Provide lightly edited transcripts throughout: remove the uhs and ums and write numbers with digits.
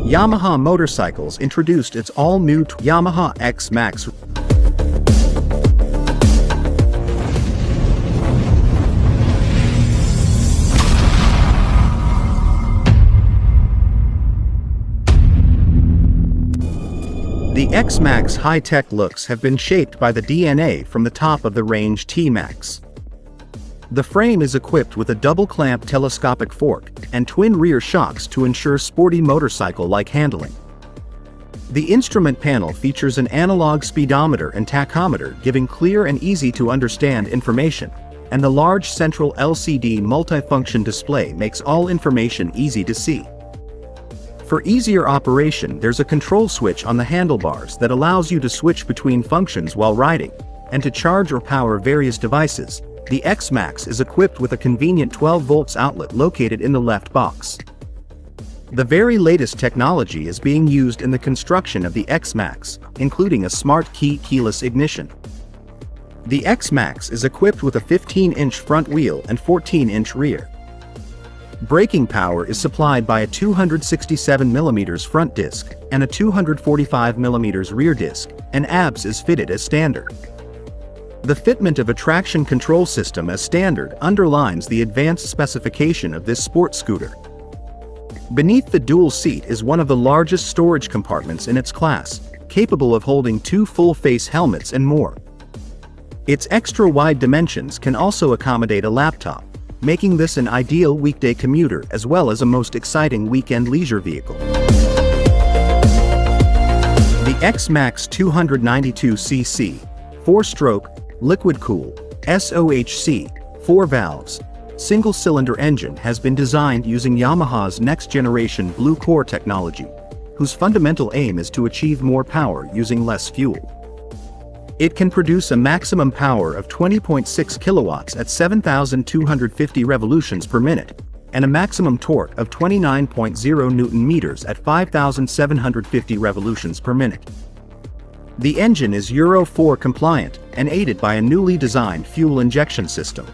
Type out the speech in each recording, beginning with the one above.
Yamaha Motorcycles introduced its all-new Yamaha Xmax. The Xmax high-tech looks have been shaped by the DNA from the top-of-the-range T-Max. The frame is equipped with a double-clamp telescopic fork and twin rear shocks to ensure sporty motorcycle-like handling. The instrument panel features an analog speedometer and tachometer giving clear and easy-to-understand information, and the large central LCD multifunction display makes all information easy to see. For easier operation, there's a control switch on the handlebars that allows you to switch between functions while riding, and to charge or power various devices. The Xmax is equipped with a convenient 12 volts outlet located in the left box. The very latest technology is being used in the construction of the Xmax, including a smart key keyless ignition. The Xmax is equipped with a 15-inch front wheel and 14-inch rear. Braking power is supplied by a 267mm front disc and a 245mm rear disc, and ABS is fitted as standard. The fitment of a traction control system as standard underlines the advanced specification of this sports scooter. Beneath the dual seat is one of the largest storage compartments in its class, capable of holding 2 full-face helmets and more. Its extra-wide dimensions can also accommodate a laptop, making this an ideal weekday commuter as well as a most exciting weekend leisure vehicle. The Xmax 292cc, 4-stroke, liquid-cooled, SOHC, 4 valves, single-cylinder engine has been designed using Yamaha's next-generation Blue Core technology, whose fundamental aim is to achieve more power using less fuel. It can produce a maximum power of 20.6 kilowatts at 7,250 revolutions per minute, and a maximum torque of 29.0 Newton-meters at 5,750 revolutions per minute. The engine is Euro 4 compliant and aided by a newly designed fuel injection system.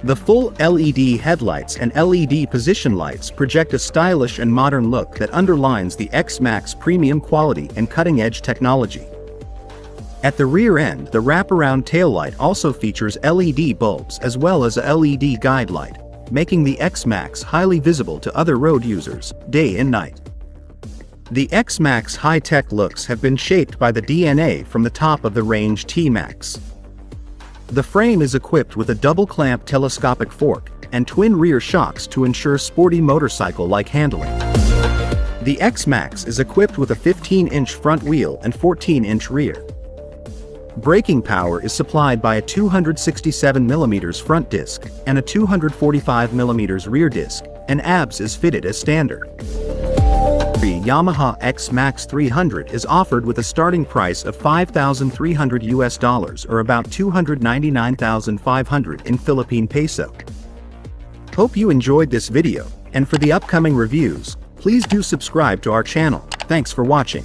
The full LED headlights and LED position lights project a stylish and modern look that underlines the Xmax premium quality and cutting-edge technology. At the rear end, the wraparound taillight also features LED bulbs as well as a LED guide light, making the Xmax highly visible to other road users, day and night. The Xmax high-tech looks have been shaped by the DNA from the top-of-the-range T-Max. The frame is equipped with a double-clamp telescopic fork and twin rear shocks to ensure sporty motorcycle-like handling. The Xmax is equipped with a 15-inch front wheel and 14-inch rear. Braking power is supplied by a 267mm front disc and a 245mm rear disc, and ABS is fitted as standard. The Yamaha Xmax300 is offered with a starting price of $5,300 or about 299,500 in Philippine peso. Hope you enjoyed this video, and for the upcoming reviews, please do subscribe to our channel. Thanks for watching.